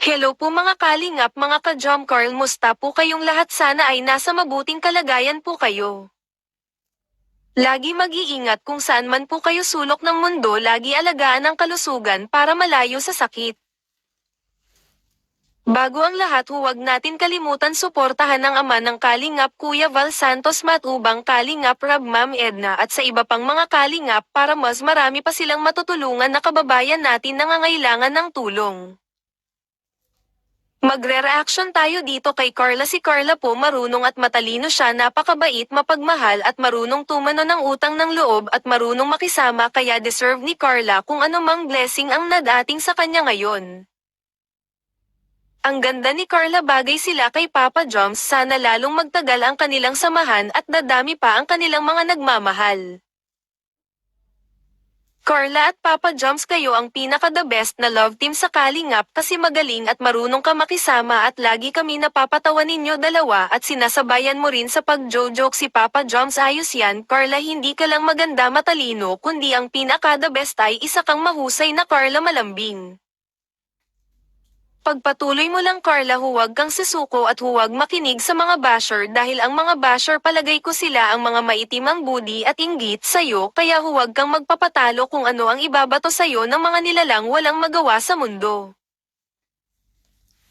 Hello po mga kalingap, mga ka-Jom Carl, musta po kayong lahat? Sana ay nasa mabuting kalagayan po kayo. Lagi mag-iingat kung saan man po kayo sulok ng mundo, lagi alagaan ang kalusugan para malayo sa sakit. Bago ang lahat, huwag natin kalimutan suportahan ang ama ng Kalingap, Kuya Val Santos Matubang, Kalingap Rab, Ma'am Edna at sa iba pang mga Kalingap para mas marami pa silang matutulungan na kababayan natin nangangailangan ng tulong. Magre-reaction tayo dito kay Carla. Si Carla po marunong at matalino siya, napakabait, mapagmahal at marunong tumano ng utang ng loob at marunong makisama, kaya deserve ni Carla kung anumang blessing ang nadating sa kanya ngayon. Ang ganda ni Carla, bagay sila kay Papa Joms, sana lalong magtagal ang kanilang samahan at dadami pa ang kanilang mga nagmamahal. Carla at Papa Joms, kayo ang pinaka-the best na love team sa Kalingap kasi magaling at marunong ka makisama at lagi kami napapatawa ninyo dalawa at sinasabayan mo rin sa pag-jojoke si Papa Joms. Ayos yan Carla, hindi ka lang maganda matalino kundi ang pinaka-the best ay isa kang mahusay na Carla, malambing. Pagpatuloy mo lang Carla, huwag kang susuko at huwag makinig sa mga basher dahil ang mga basher palagay ko sila ang mga maitimang budi at inggit sa'yo, kaya huwag kang magpapatalo kung ano ang ibabato sa'yo ng mga nilalang walang magawa sa mundo.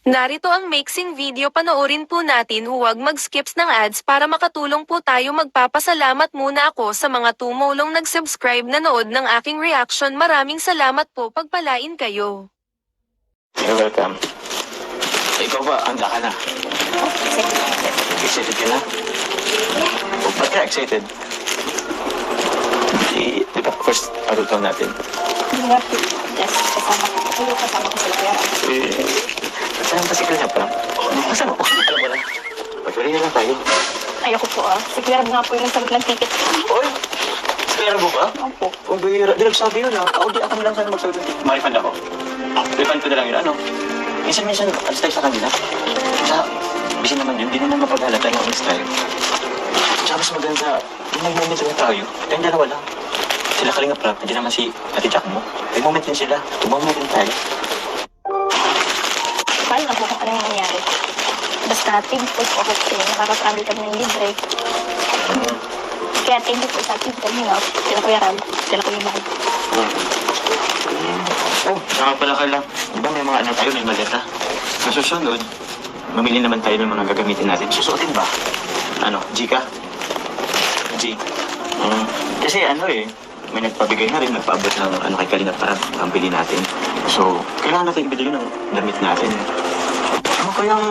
Narito ang mixing video, panoorin po natin, huwag mag-skips ng ads para makatulong po tayo. Magpapasalamat muna ako sa mga tumulong nag-subscribe nanood ng aking reaction. Maraming salamat po, pagpalain kayo. You're welcome. Ikaw ba, handa ka na? Excited ka na? O, ba't ka excited? Di ba, first arutan natin? Kasama ko sila. Saan pa si Kuya Pram? Kasama ko, alam mo na. Pagpili na lang tayo. Ayoko po ah. Si Kuya Rab nga po yung nagsagot ng ticket. Oy! Spera mo ba? Opo. Kung bihira, di nagsabi yun ha. Ako di ako na lang sana magsabi. Marifand ako. Refund ko na lang yun, ano? Minsan, alis tayo sa kanila. Sa, busy naman yun, di naman mapaghalata yung style. Tsaka mas maganda, yung may moment lang tayo, tayong dalawa lang. Sila Kalingap Rap, hindi naman si Ate Jack mo. May moment din sila, tumamay din tayo. Paano na po kung ano yung nangyari? Basta team po po kasi nakakatravel kami ng libre. Kaya thank you po sa team Kalingap. Sila Kuya Rab, sila Kuya Mahal. Oh, saka pala Carla. Di ba may mga anak tayo, may maleta? Sa susunod, mamili naman tayo ng mga gagamitin natin. Susuotin ba? Ano, G ka? G. Kasi ano may nagpabigay na rin, nagpaabot ng ano kay Kalingap para pambili natin. So, kailangan natin ibili ng damit natin. Ano kayang